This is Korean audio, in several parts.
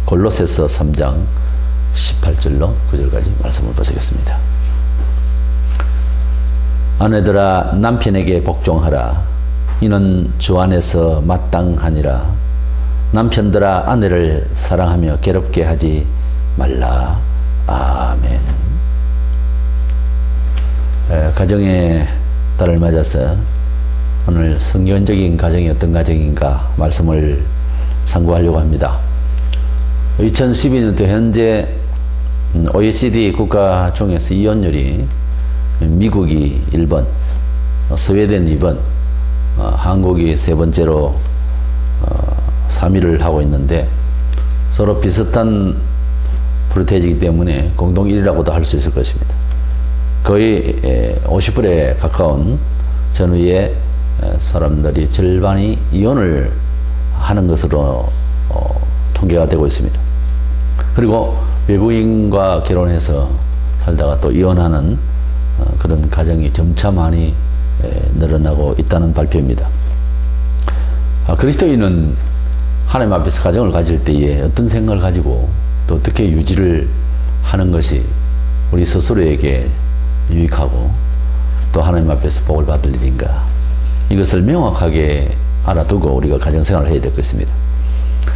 골로새서 3장 18절로 9절까지 말씀을 보시겠습니다. 아내들아 남편에게 복종하라. 이는 주 안에서 마땅하니라. 남편들아 아내를 사랑하며 괴롭게 하지 말라. 아멘. 가정의 달을 맞아서 오늘 성경적인 가정이 어떤 가정인가 말씀을 상고하려고 합니다. 2012년도 현재 OECD 국가 중에서 이혼율이 미국이 1번, 스웨덴 2번, 한국이 3번째로 3위를 하고 있는데 서로 비슷한 프로테이지이기 때문에 공동 1위라고도 할 수 있을 것입니다. 거의 50%에 가까운 전후의 사람들이 절반이 이혼을 하는 것으로 통계가 되고 있습니다. 그리고 외국인과 결혼해서 살다가 또 이혼하는 그런 가정이 점차 많이 늘어나고 있다는 발표입니다. 그리스도인은 하나님 앞에서 가정을 가질 때에 어떤 생각을 가지고 또 어떻게 유지를 하는 것이 우리 스스로에게 유익하고 또 하나님 앞에서 복을 받을 일인가, 이것을 명확하게 알아두고 우리가 가정생활을 해야 될 것입니다.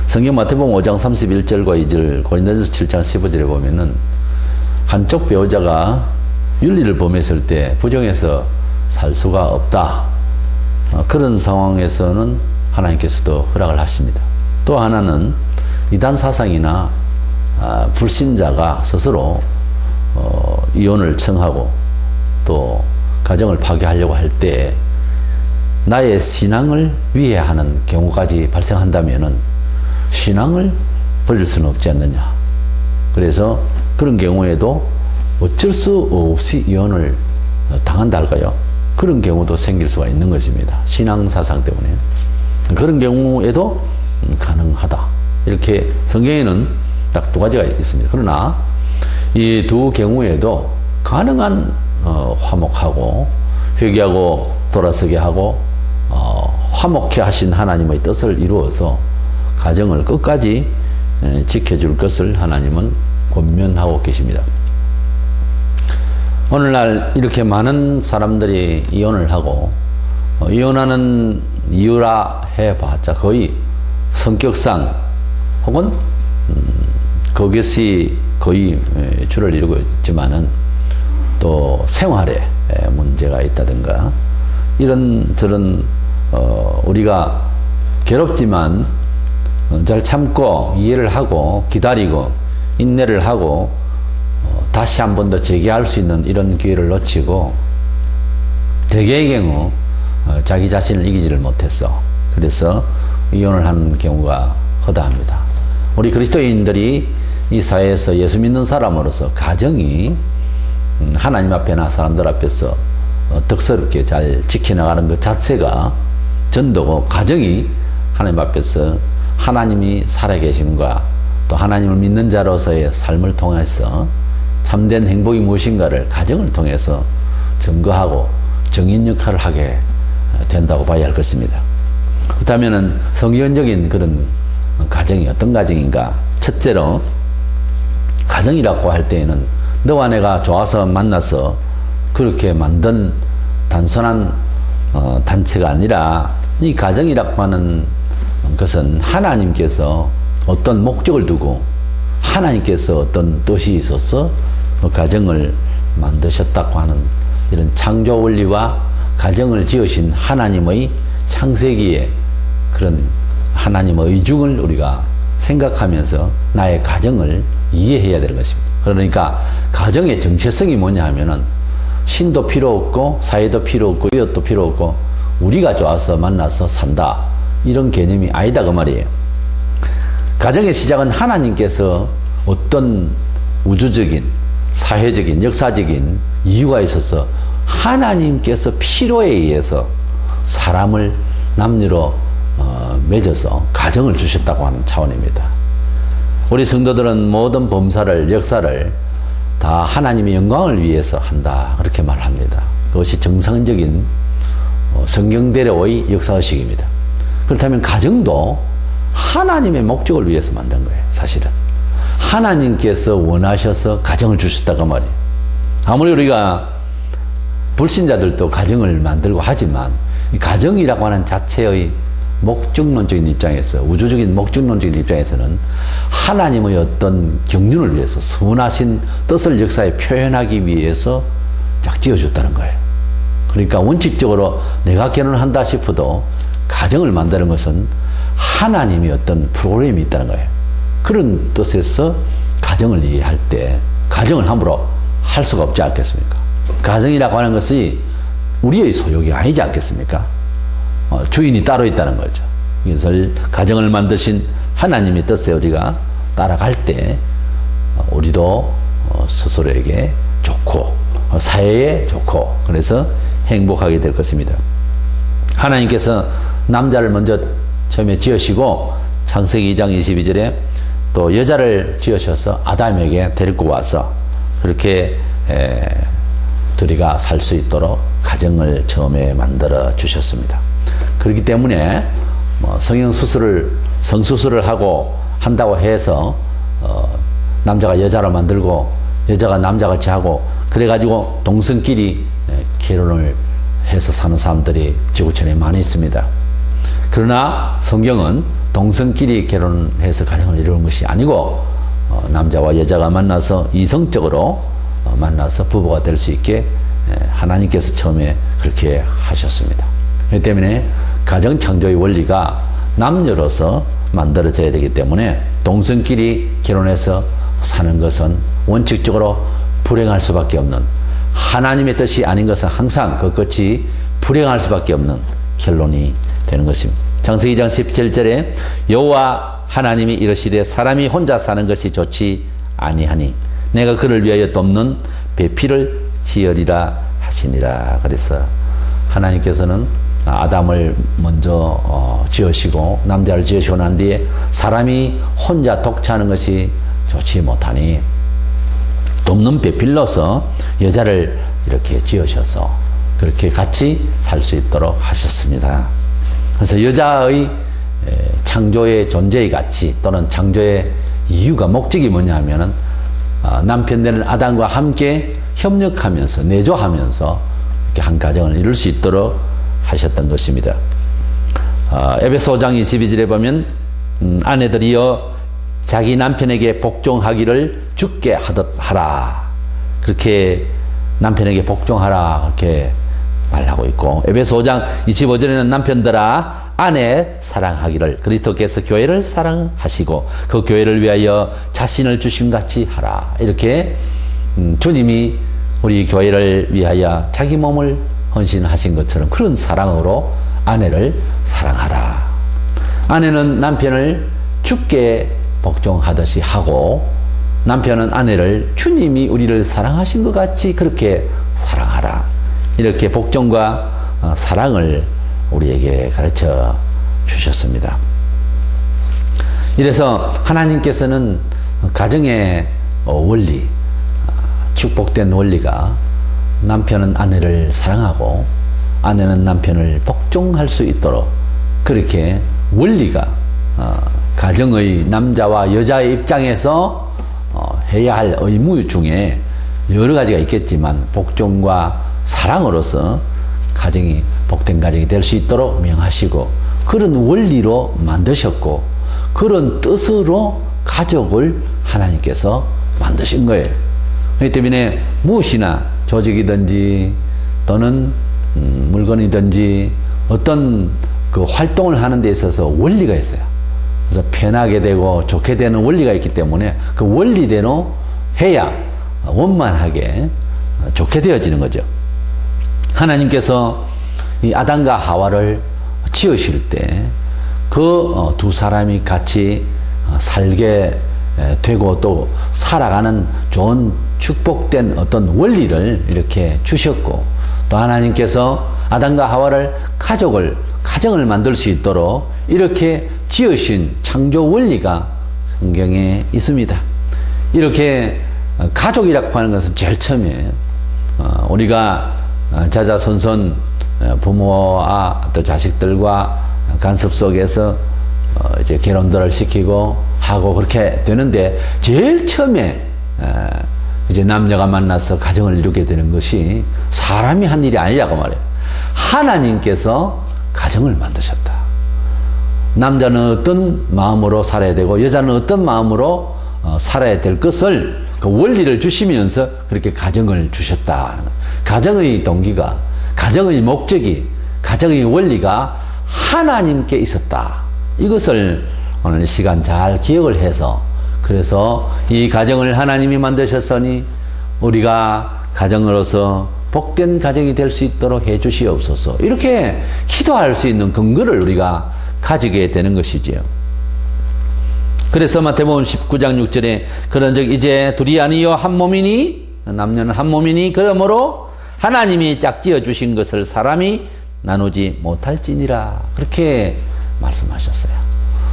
성경 마태복음 5장 31절과 2절, 고린도전서 7장 15절에 보면은 한쪽 배우자가 윤리를 범했을 때 부정해서 살 수가 없다. 그런 상황에서는 하나님께서도 허락을 하십니다. 또 하나는 이단 사상이나 불신자가 스스로 이혼을 청하고 또 가정을 파괴하려고 할 때 나의 신앙을 위해하는 경우까지 발생한다면은 신앙을 버릴 수는 없지 않느냐. 그래서 그런 경우에도 어쩔 수 없이 이혼을 당한다 할까요? 그런 경우도 생길 수가 있는 것입니다. 신앙 사상 때문에. 그런 경우에도 가능하다. 이렇게 성경에는 딱 2가지가 있습니다. 그러나 이 두 경우에도 가능한 화목하고 회개하고 돌아서게 하고 화목케 하신 하나님의 뜻을 이루어서 가정을 끝까지 지켜줄 것을 하나님은 권면하고 계십니다. 오늘날 이렇게 많은 사람들이 이혼을 하고 이혼하는 이유라 해봤자 거의 성격상 혹은 그것이 거의 주를 이루고 있지만은 또 생활에 문제가 있다든가 이런저런 우리가 괴롭지만 잘 참고 이해를 하고 기다리고 인내를 하고 다시 한 번 더 재개할 수 있는 이런 기회를 놓치고 대개의 경우 자기 자신을 이기지를 못했어. 그래서 이혼을 하는 경우가 허다합니다. 우리 그리스도인들이 이 사회에서 예수 믿는 사람으로서 가정이 하나님 앞에나 사람들 앞에서 덕스럽게 잘 지켜나가는 것 자체가 전도고, 가정이 하나님 앞에서 하나님이 살아계심과 또 하나님을 믿는 자로서의 삶을 통해서 참된 행복이 무엇인가를 가정을 통해서 증거하고 증인 역할을 하게 된다고 봐야 할 것입니다. 그렇다면 성경적인 그런 가정이 어떤 가정인가? 첫째로, 가정이라고 할 때에는 너와 내가 좋아서 만나서 그렇게 만든 단순한 단체가 아니라, 이 가정이라고 하는 것은 하나님께서 어떤 목적을 두고 하나님께서 어떤 뜻이 있어서 가정을 만드셨다고 하는 이런 창조 원리와 가정을 지으신 하나님의 창세기에 그런 하나님의 의중을 우리가 생각하면서 나의 가정을 이해해야 되는 것입니다. 그러니까 가정의 정체성이 뭐냐 하면은 신도 필요 없고 사회도 필요 없고 이웃도 필요 없고 우리가 좋아서 만나서 산다, 이런 개념이 아니다 그 말이에요. 가정의 시작은 하나님께서 어떤 우주적인 사회적인 역사적인 이유가 있어서 하나님께서 필요에 의해서 사람을 남녀로 맺어서 가정을 주셨다고 하는 차원입니다. 우리 성도들은 모든 범사를, 역사를 다 하나님의 영광을 위해서 한다, 그렇게 말합니다. 그것이 정상적인 성경대로의 역사의식입니다. 그렇다면 가정도 하나님의 목적을 위해서 만든 거예요, 사실은. 하나님께서 원하셔서 가정을 주셨다고 말이에요. 아무리 우리가 불신자들도 가정을 만들고 하지만 이 가정이라고 하는 자체의 목적론적인 입장에서, 우주적인 목적론적인 입장에서는 하나님의 어떤 경륜을 위해서 선하신 뜻을 역사에 표현하기 위해서 짝 지어줬다는 거예요. 그러니까 원칙적으로 내가 결혼한다 싶어도 가정을 만드는 것은 하나님이 어떤 프로그램이 있다는 거예요. 그런 뜻에서 가정을 이해할 때 가정을 함부로 할 수가 없지 않겠습니까? 가정이라고 하는 것이 우리의 소욕이 아니지 않겠습니까? 주인이 따로 있다는 거죠. 이것을 가정을 만드신 하나님의 뜻에 우리가 따라갈 때 우리도 스스로에게 좋고 사회에 좋고 그래서 행복하게 될 것입니다. 하나님께서 남자를 먼저 처음에 지으시고 창세기 2장 22절에 또 여자를 지으셔서 아담에게 데리고 와서 그렇게 둘이가 살 수 있도록 가정을 처음에 만들어 주셨습니다. 그렇기 때문에 성수술을 하고 한다고 해서 남자가 여자로 만들고 여자가 남자같이 하고 그래가지고 동성끼리 결혼을 해서 사는 사람들이 지구촌에 많이 있습니다. 그러나 성경은 동성끼리 결혼해서 가정을 이루는 것이 아니고 남자와 여자가 만나서 이성적으로 만나서 부부가 될 수 있게 하나님께서 처음에 그렇게 하셨습니다. 그렇기 때문에 가정 창조의 원리가 남녀로서 만들어져야 되기 때문에 동성끼리 결혼해서 사는 것은 원칙적으로 불행할 수밖에 없는, 하나님의 뜻이 아닌 것은 항상 그 끝이 불행할 수밖에 없는 결론이 되는 것입니다. 창세기 2장 17절에 여호와 하나님이 이르시되 사람이 혼자 사는 것이 좋지 아니하니 내가 그를 위하여 돕는 배필을 지으리라 하시니라. 그래서 하나님께서는 아담을 먼저 지으시고 남자를 지으시고 난 뒤에 사람이 혼자 독차하는 것이 좋지 못하니 돕는 배필로서 여자를 이렇게 지으셔서 그렇게 같이 살 수 있도록 하셨습니다. 그래서 여자의 창조의 존재의 가치 또는 창조의 이유가 목적이 뭐냐 하면은 남편 되는 아담과 함께 협력하면서 내조하면서 이렇게 한 가정을 이룰 수 있도록 하셨던 것입니다. 에베소 5장 22절에 보면 아내들이여 자기 남편에게 복종하기를 주께 하듯 하라. 그렇게 남편에게 복종하라 그렇게 말하고 있고, 에베소 5장 25절에는 남편들아 아내 사랑하기를 그리스도께서 교회를 사랑하시고 그 교회를 위하여 자신을 주심같이 하라. 이렇게 주님이 우리 교회를 위하여 자기 몸을 헌신하신 것처럼 그런 사랑으로 아내를 사랑하라. 아내는 남편을 주께 복종하듯이 하고 남편은 아내를 주님이 우리를 사랑하신 것 같이 그렇게 사랑하라. 이렇게 복종과 사랑을 우리에게 가르쳐 주셨습니다. 이래서 하나님께서는 가정의 원리, 축복된 원리가 남편은 아내를 사랑하고 아내는 남편을 복종할 수 있도록 그렇게 원리가 가정의 남자와 여자의 입장에서 해야 할 의무 중에 여러 가지가 있겠지만 복종과 사랑으로서 가정이 복된 가정이 될 수 있도록 명하시고 그런 원리로 만드셨고 그런 뜻으로 가족을 하나님께서 만드신 거예요. 그렇기 때문에 무엇이나 조직이든지 또는 물건이든지 어떤 그 활동을 하는 데 있어서 원리가 있어요. 그래서 편하게 되고 좋게 되는 원리가 있기 때문에 그 원리대로 해야 원만하게 좋게 되어지는 거죠. 하나님께서 이 아담과 하와를 지으실 때 그 두 사람이 같이 살게 되고 또 살아가는 좋은 축복된 어떤 원리를 이렇게 주셨고 또 하나님께서 아담과 하와를 가정을 만들 수 있도록 이렇게 지으신 창조 원리가 성경에 있습니다. 이렇게 가족이라고 하는 것은 제일 처음에 우리가 자자손손 부모와 또 자식들과 간섭 속에서 이제 결혼들을 시키고 하고 그렇게 되는데 제일 처음에 이제 남녀가 만나서 가정을 이루게 되는 것이 사람이 한 일이 아니라고 말해요. 하나님께서 가정을 만드셨다. 남자는 어떤 마음으로 살아야 되고 여자는 어떤 마음으로 살아야 될 것을 그 원리를 주시면서 그렇게 가정을 주셨다. 가정의 동기가, 가정의 목적이, 가정의 원리가 하나님께 있었다. 이것을 오늘 시간 잘 기억을 해서, 그래서 이 가정을 하나님이 만드셨으니 우리가 가정으로서 복된 가정이 될 수 있도록 해 주시옵소서. 이렇게 기도할 수 있는 근거를 우리가 가지게 되는 것이지요. 그래서 마태복음 19장 6절에 그런즉 이제 둘이 아니요 한 몸이니, 남녀는 한 몸이니 그러므로 하나님이 짝지어 주신 것을 사람이 나누지 못할지니라. 그렇게 말씀하셨어요.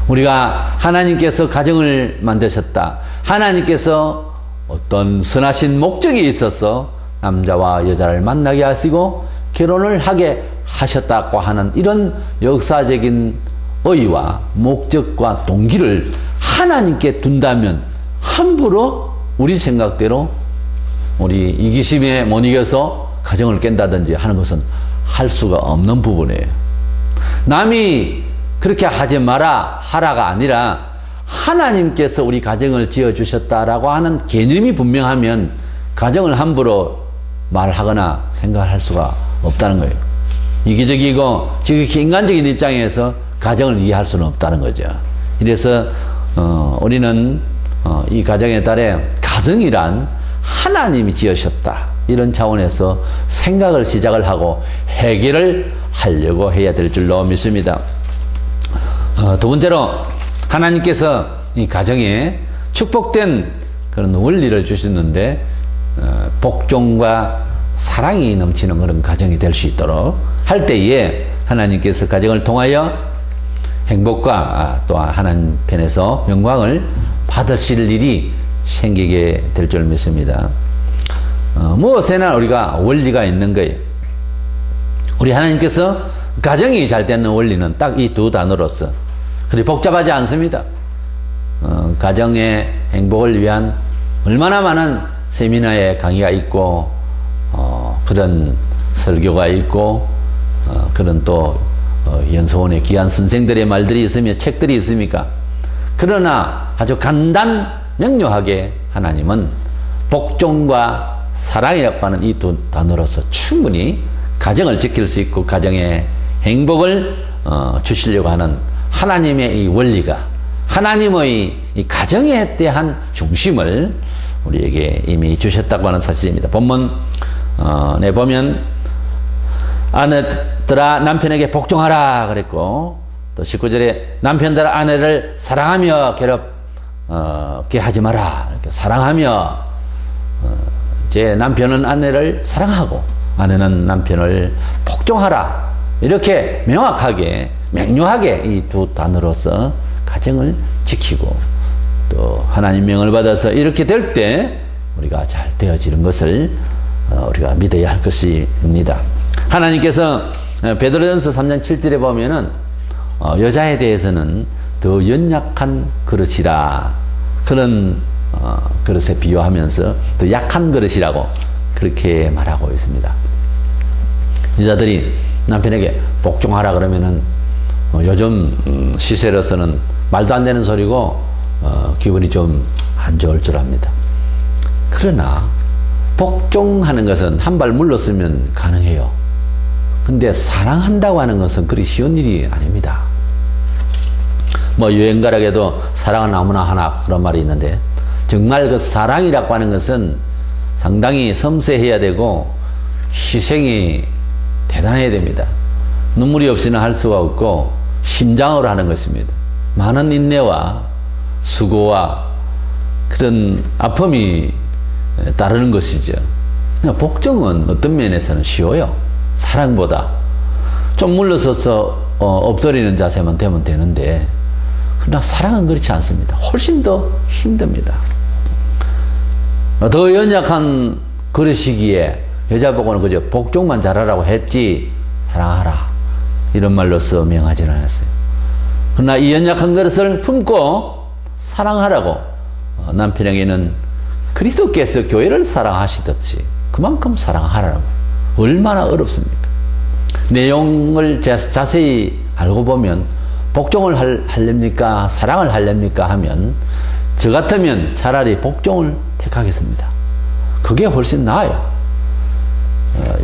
우리가 하나님께서 가정을 만드셨다. 하나님께서 어떤 선하신 목적이 있어서 남자와 여자를 만나게 하시고 결혼을 하게 하셨다고 하는 이런 역사적인 의의와 목적과 동기를 하나님께 둔다면 함부로 우리 생각대로 우리 이기심에 못 이겨서 가정을 깬다든지 하는 것은 할 수가 없는 부분이에요. 남이 그렇게 하지 마라 하라가 아니라 하나님께서 우리 가정을 지어주셨다라고 하는 개념이 분명하면 가정을 함부로 말하거나 생각할 수가 없다는 거예요. 이기적이고 지극히 인간적인 입장에서 가정을 이해할 수는 없다는 거죠. 이래서 우리는 이 가정에 따라 가정이란 하나님이 지으셨다, 이런 차원에서 생각을 시작을 하고 해결을 하려고 해야 될 줄로 믿습니다. 두 번째로 하나님께서 이 가정에 축복된 그런 원리를 주셨는데 복종과 사랑이 넘치는 그런 가정이 될 수 있도록 할 때에 하나님께서 가정을 통하여 행복과 또 하나님 편에서 영광을 받으실 일이 생기게 될 줄 믿습니다. 무엇에나 우리가 원리가 있는 거예요. 우리 하나님께서 가정이 잘 되는 원리는 딱 이 두 단어로서 그리 복잡하지 않습니다. 가정의 행복을 위한 얼마나 많은 세미나의 강의가 있고 그런 설교가 있고 그런 또 연소원의 귀한 선생들의 말들이 있으며 책들이 있습니까? 그러나 아주 간단 명료하게 하나님은 복종과 사랑이라고 하는 이 두 단어로서 충분히 가정을 지킬 수 있고 가정의 행복을 주시려고 하는 하나님의 이 원리가, 하나님의 이 가정에 대한 중심을 우리에게 이미 주셨다고 하는 사실입니다. 본문에 보면 아내들아 남편에게 복종하라 그랬고, 또 19절에 남편들아 아내를 사랑하며 괴롭게 하지 마라, 이렇게 사랑하며 제 남편은 아내를 사랑하고 아내는 남편을 복종하라, 이렇게 명확하게 명료하게 이 두 단어로서 가정을 지키고 또 하나님 명을 받아서 이렇게 될 때 우리가 잘 되어지는 것을 우리가 믿어야 할 것입니다. 하나님께서 베드로전서 3장 7절에 보면은 여자에 대해서는 더 연약한 그릇이라, 그런 그릇에 비유하면서 더 약한 그릇이라고 그렇게 말하고 있습니다. 여자들이 남편에게 복종하라 그러면은 요즘 시세로서는 말도 안 되는 소리고 기분이 좀 안 좋을 줄 압니다. 그러나 복종하는 것은 한 발 물러서면 가능해요. 근데 사랑한다고 하는 것은 그리 쉬운 일이 아닙니다. 뭐 여행가락에도 사랑은 아무나 하나 그런 말이 있는데, 정말 그 사랑이라고 하는 것은 상당히 섬세해야 되고 희생이 대단해야 됩니다. 눈물이 없이는 할 수가 없고 심장으로 하는 것입니다. 많은 인내와 수고와 그런 아픔이 따르는 것이죠. 복종은 어떤 면에서는 쉬워요. 사랑보다 좀 물러서서 엎드리는 자세만 되면 되는데, 그러나 사랑은 그렇지 않습니다. 훨씬 더 힘듭니다. 더 연약한 그릇이기에 여자보고는 그저 복종만 잘하라고 했지 사랑하라 이런 말로써 명하지는 않았어요. 그러나 이 연약한 그릇을 품고 사랑하라고 남편에게는 그리스도께서 교회를 사랑하시듯이 그만큼 사랑하라는 거예요. 얼마나 어렵습니까? 내용을 자세히 알고 보면 복종을 하렵니까? 사랑을 하렵니까? 하면 저 같으면 차라리 복종을 택하겠습니다. 그게 훨씬 나아요.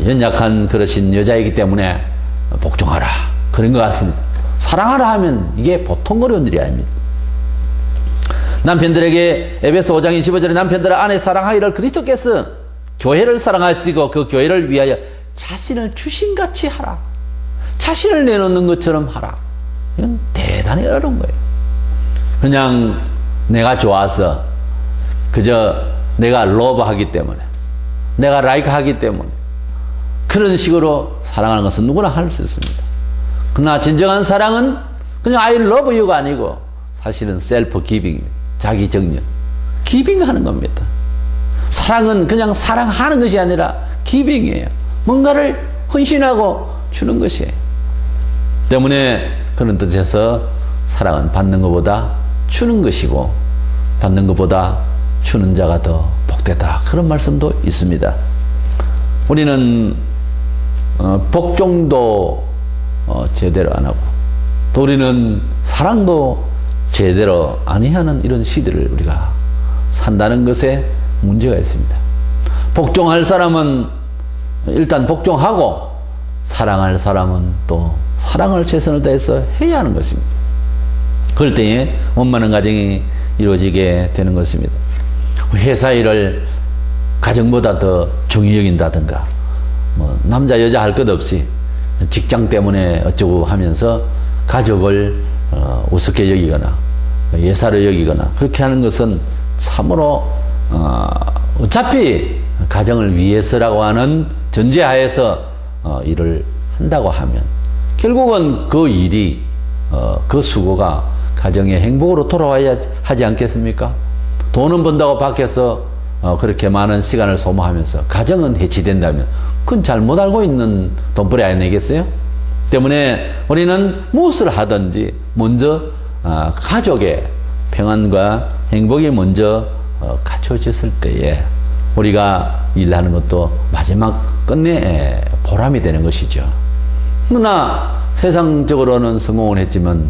연약한 그러신 여자이기 때문에 복종하라. 그런 것 같습니다. 사랑하라 하면 이게 보통 어려운 일이 아닙니다. 남편들에게 에베소 5장 25절에 남편들아 아내 사랑하기를 그리스도께서 교회를 사랑하시고 그 교회를 위하여 자신을 주신같이 하라. 자신을 내놓는 것처럼 하라. 이건 대단히 어려운 거예요. 그냥 내가 좋아서 그저 내가 러브하기 때문에 내가 라이크하기 때문에 그런 식으로 사랑하는 것은 누구나 할 수 있습니다. 그러나 진정한 사랑은 그냥 I love you가 아니고 사실은 셀프 기빙입니다. 자기 정녕. 기빙하는 겁니다. 사랑은 그냥 사랑하는 것이 아니라 기빙이에요. 뭔가를 헌신하고 주는 것이에요. 때문에 그런 뜻에서 사랑은 받는 것보다 주는 것이고 받는 것보다 주는 자가 더 복되다. 그런 말씀도 있습니다. 우리는 복종도 제대로 안 하고 또 우리는 사랑도 제대로 아니하는 이런 시대를 우리가 산다는 것에 문제가 있습니다. 복종할 사람은 일단 복종하고 사랑할 사람은 또 사랑을 최선을 다해서 해야 하는 것입니다. 그럴 때에 원만한 가정이 이루어지게 되는 것입니다. 회사 일을 가정보다 더 중히 여긴다든가 뭐 남자 여자 할 것 없이 직장 때문에 어쩌고 하면서 가족을 우습게 여기거나 예사로 여기거나 그렇게 하는 것은 참으로 어차피 가정을 위해서라고 하는 전제하에서 일을 한다고 하면 결국은 그 일이 그 수고가 가정의 행복으로 돌아와야 하지 않겠습니까? 돈은 번다고 밖에서 그렇게 많은 시간을 소모하면서 가정은 해치된다면 그건 잘못 알고 있는 돈벌이 아니겠어요? 때문에 우리는 무엇을 하든지 먼저 가족의 평안과 행복이 먼저 갖춰졌을 때에 우리가 일하는 것도 마지막 끝내 보람이 되는 것이죠. 그러나 세상적으로는 성공을 했지만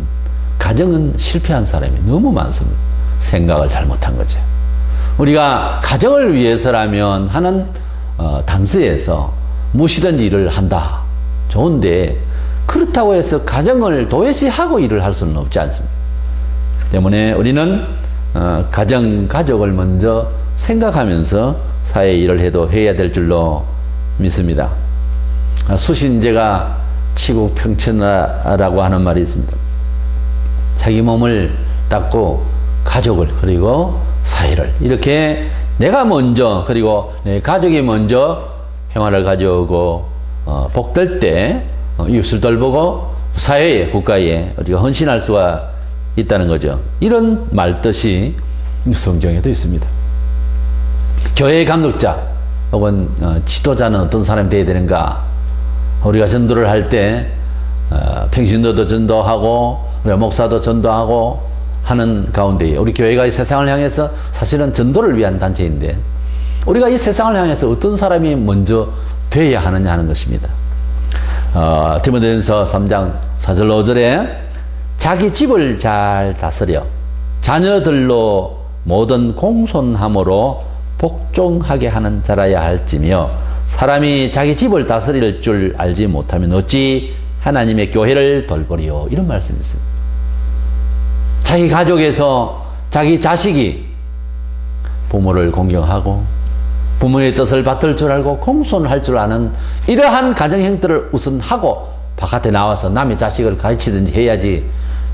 가정은 실패한 사람이 너무 많습니다. 생각을 잘못한 거죠. 우리가 가정을 위해서라면 하는 단서에서 무엇이든지 일을 한다. 좋은데 그렇다고 해서 가정을 도외시하고 일을 할 수는 없지 않습니다. 때문에 우리는 가족을 먼저 생각하면서 사회 일을 해도 해야 될 줄로 믿습니다. 수신제가 치국평천하라고 하는 말이 있습니다. 자기 몸을 닦고 가족을 그리고 사회를 이렇게 내가 먼저 그리고 내 가족이 먼저 평화를 가져오고 복될 때 이웃을 돌보고 사회에 국가에 우리가 헌신할 수가 있다는 거죠. 이런 말뜻이 성경에도 있습니다. 교회의 감독자 혹은 지도자는 어떤 사람이 되어야 되는가? 우리가 전도를 할 때 평신도도 전도하고 우리가 목사도 전도하고 하는 가운데 우리 교회가 이 세상을 향해서 사실은 전도를 위한 단체인데 우리가 이 세상을 향해서 어떤 사람이 먼저 되어야 하느냐 하는 것입니다. 디모데전서 3장 4절 5절에 자기 집을 잘 다스려 자녀들로 모든 공손함으로 복종하게 하는 자라야 할지며 사람이 자기 집을 다스릴 줄 알지 못하면 어찌 하나님의 교회를 돌보리요. 이런 말씀이 있습니다. 자기 가족에서 자기 자식이 부모를 공경하고 부모의 뜻을 받들 줄 알고 공손할 줄 아는 이러한 가정 행태를 우선 하고 바깥에 나와서 남의 자식을 가르치든지 해야지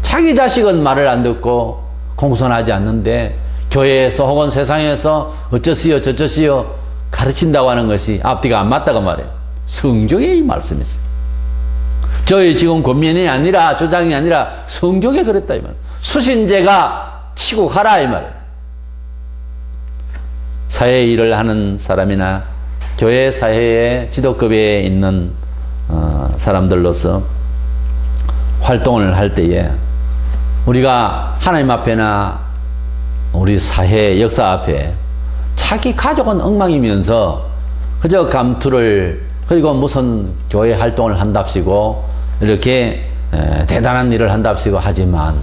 자기 자식은 말을 안 듣고 공손하지 않는데 교회에서 혹은 세상에서 어쩌시오 저쩌시오 가르친다고 하는 것이 앞뒤가 안 맞다고 말해요. 성경에 이 말씀이 있어요. 저희 지금 권면이 아니라 주장이 아니라 성경에 그랬다 이 말이에요. 수신제가 치국하라 이 말이에요. 사회 일을 하는 사람이나 교회 사회의 지도급에 있는 사람들로서 활동을 할 때에 우리가 하나님 앞에나 우리 사회 역사 앞에 자기 가족은 엉망이면서 그저 감투를 그리고 무슨 교회 활동을 한답시고 이렇게 대단한 일을 한답시고 하지만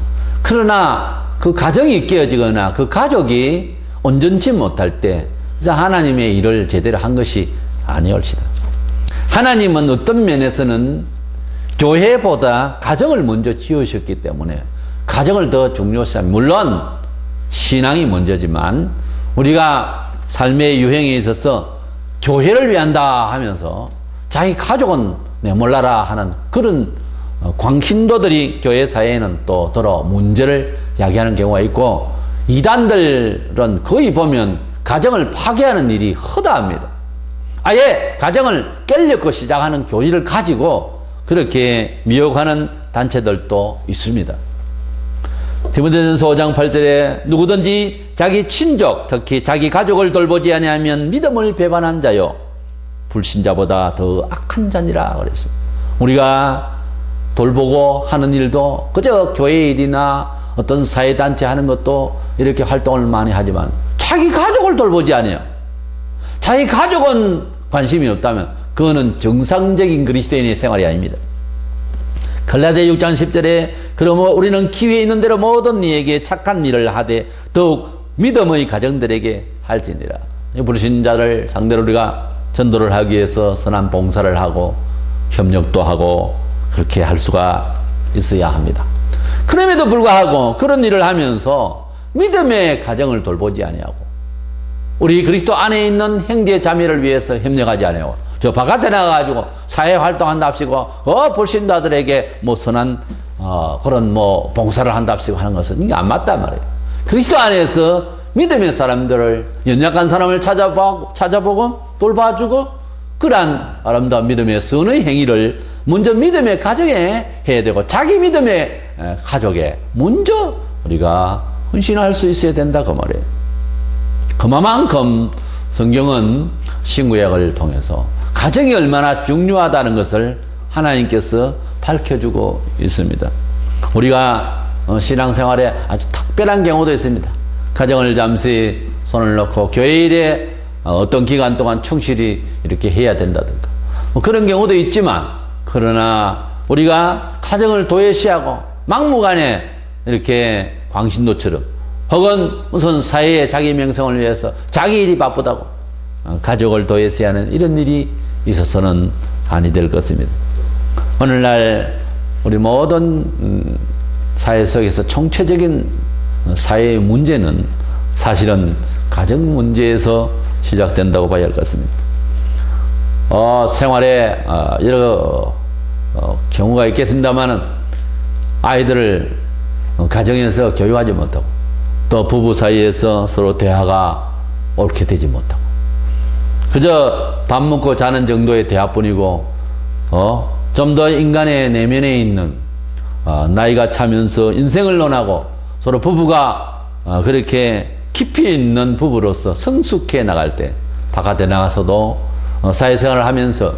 그러나 그 가정이 깨어지거나 그 가족이 온전치 못할 때 하나님의 일을 제대로 한 것이 아니올시다. 하나님은 어떤 면에서는 교회보다 가정을 먼저 지으셨기 때문에 가정을 더 중요시 합니다. 물론 신앙이 먼저지만 우리가 삶의 유행에 있어서 교회를 위한다 하면서 자기 가족은 내몰라라 하는 그런 광신도들이 교회 사회에는 또 더러 문제를 야기하는 경우가 있고, 이단들은 거의 보면 가정을 파괴하는 일이 허다합니다. 아예 가정을 깨려고 시작하는 교리를 가지고 그렇게 미혹하는 단체들도 있습니다. 디모데전서 5장 8절에 누구든지 자기 친족, 특히 자기 가족을 돌보지 아니하면 믿음을 배반한 자요 불신자보다 더 악한 자니라 그랬습니다. 우리가 돌보고 하는 일도 그저 교회 일이나 어떤 사회단체 하는 것도 이렇게 활동을 많이 하지만 자기 가족을 돌보지 않아요. 자기 가족은 관심이 없다면 그거는 정상적인 그리스도인의 생활이 아닙니다. 갈라디아 6장 10절에 그러므로 우리는 기회에 있는 대로 모든 이에게 착한 일을 하되 더욱 믿음의 가정들에게 할지니라. 불신자를 상대로 우리가 전도를 하기 위해서 선한 봉사를 하고 협력도 하고 그렇게 할 수가 있어야 합니다. 그럼에도 불구하고 그런 일을 하면서 믿음의 가정을 돌보지 아니하고 우리 그리스도 안에 있는 형제 자매를 위해서 협력하지 아니하고 저 바깥에 나가가지고 사회 활동한답시고 불신자들에게 뭐 선한 그런 뭐 봉사를 한답시고 하는 것은 이게 안 맞단 말이에요. 그리스도 안에서 믿음의 사람들을 연약한 사람을 찾아보고 돌봐주고 그러한 아름다운 믿음의 선의 행위를 먼저 믿음의 가정에 해야 되고 자기 믿음의 가족에 먼저 우리가 헌신할 수 있어야 된다 그 말이에요. 그만큼 성경은 신구약을 통해서 가정이 얼마나 중요하다는 것을 하나님께서 밝혀주고 있습니다. 우리가 신앙생활에 아주 특별한 경우도 있습니다. 가정을 잠시 손을 놓고 교회 일에 어떤 기간 동안 충실히 이렇게 해야 된다든가 뭐 그런 경우도 있지만, 그러나 우리가 가정을 도외시하고 막무가내 이렇게 광신도처럼 혹은 무슨 사회의 자기 명성을 위해서 자기 일이 바쁘다고 가족을 도외시하는 이런 일이 있어서는 아니 될 것입니다. 오늘날 우리 모든 사회 속에서 총체적인 사회의 문제는 사실은 가정 문제에서 시작된다고 봐야 할 것입니다. 생활에 여러 경우가 있겠습니다만은 아이들을 가정에서 교육하지 못하고 또 부부 사이에서 서로 대화가 옳게 되지 못하고 그저 밥 먹고 자는 정도의 대화뿐이고 좀 더 인간의 내면에 있는 나이가 차면서 인생을 논하고 서로 부부가 그렇게 깊이 있는 부부로서 성숙해 나갈 때 바깥에 나가서도 사회생활을 하면서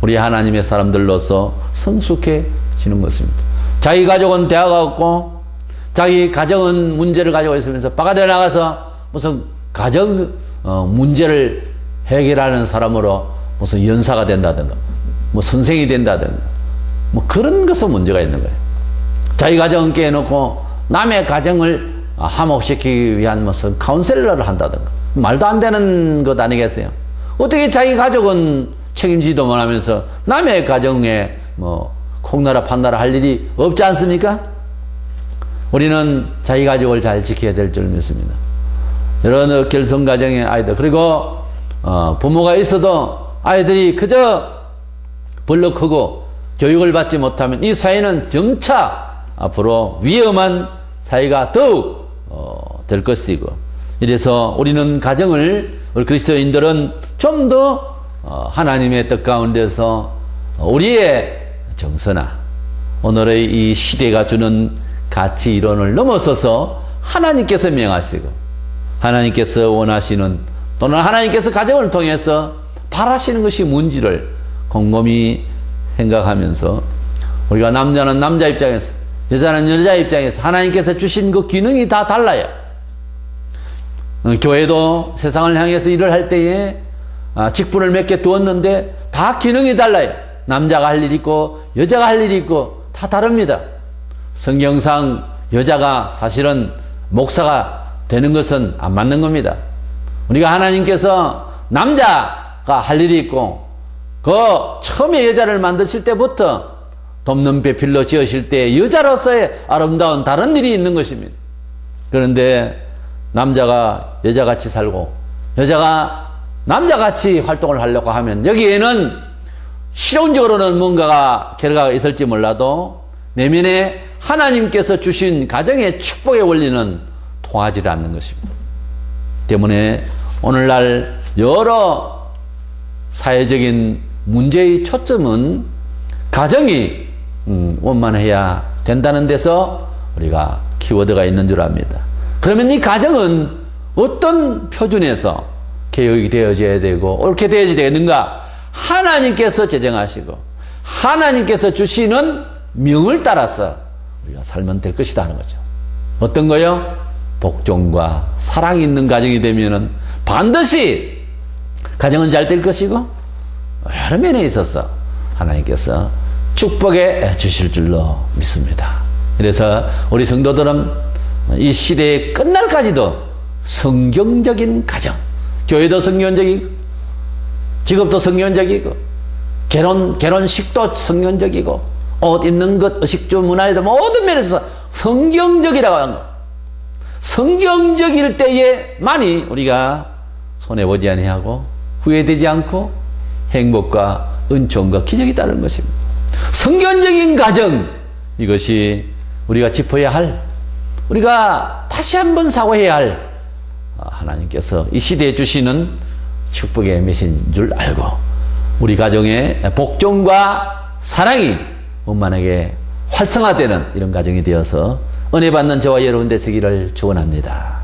우리 하나님의 사람들로서 성숙해지는 것입니다. 자기 가족은 대화가 없고 자기 가정은 문제를 가지고 있으면서 바깥에 나가서 무슨 가정 문제를 해결하는 사람으로 무슨 연사가 된다든가 뭐 선생이 된다든가 뭐 그런 것은 문제가 있는 거예요. 자기 가정은 깨놓고 남의 가정을 화목시키기 위한 무슨 카운셀러를 한다든가 말도 안 되는 것 아니겠어요? 어떻게 자기 가족은 책임지도 못하면서 남의 가정에 뭐 콩나라 판나라 할 일이 없지 않습니까? 우리는 자기 가족을 잘 지켜야 될 줄 믿습니다. 여러 결손 가정의 아이들 그리고 부모가 있어도 아이들이 그저 벌럭하고 교육을 받지 못하면 이 사회는 점차 앞으로 위험한 사회가 더욱 될 것이고, 이래서 우리는 가정을 우리 그리스도인들은 좀 더 하나님의 뜻 가운데서 우리의 정서나 오늘의 이 시대가 주는 가치 이론을 넘어서서 하나님께서 명하시고 하나님께서 원하시는 또는 하나님께서 가정을 통해서 바라시는 것이 뭔지를 곰곰이 생각하면서 우리가 남자는 남자 입장에서 여자는 여자 입장에서 하나님께서 주신 그 기능이 다 달라요. 교회도 세상을 향해서 일을 할 때에 직분을 몇 개 두었는데 다 기능이 달라요. 남자가 할 일이 있고 여자가 할 일이 있고 다 다릅니다. 성경상 여자가 사실은 목사가 되는 것은 안 맞는 겁니다. 우리가 하나님께서 남자가 할 일이 있고 그 처음에 여자를 만드실 때부터 돕는 배필로 지으실 때 여자로서의 아름다운 다른 일이 있는 것입니다. 그런데 남자가 여자같이 살고 여자가 남자같이 활동을 하려고 하면 여기에는 실용적으로는 뭔가가 결과가 있을지 몰라도 내면에 하나님께서 주신 가정의 축복의 원리는 통하지 않는 것입니다. 때문에 오늘날 여러 사회적인 문제의 초점은 가정이 원만해야 된다는 데서 우리가 키워드가 있는 줄 압니다. 그러면 이 가정은 어떤 표준에서 개혁이 되어져야 되고 옳게 되어져야 되는가? 하나님께서 제정하시고 하나님께서 주시는 명을 따라서 우리가 살면 될 것이다 하는 거죠. 어떤 거요? 복종과 사랑이 있는 가정이 되면은 반드시 가정은 잘 될 것이고 여러 면에 있어서 하나님께서 축복해 주실 줄로 믿습니다. 그래서 우리 성도들은 이 시대의 끝날까지도 성경적인 가정, 교회도 성경적이고 직업도 성경적이고 결혼식도 성경적이고 옷 입는 것, 의식주 문화에도 모든 면에서 성경적이라고 하는 것. 성경적일 때에만이 우리가 손해보지 아니하고 후회되지 않고 행복과 은총과 기적이 따르는 것입니다. 성경적인 가정, 이것이 우리가 짚어야 할, 우리가 다시 한번 사고해야 할 하나님께서 이 시대에 주시는 축복의 메시지인 줄 알고 우리 가정의 복종과 사랑이 원만하게 활성화되는 이런 가정이 되어서 은혜 받는 저와 여러분 되시기를 축원합니다.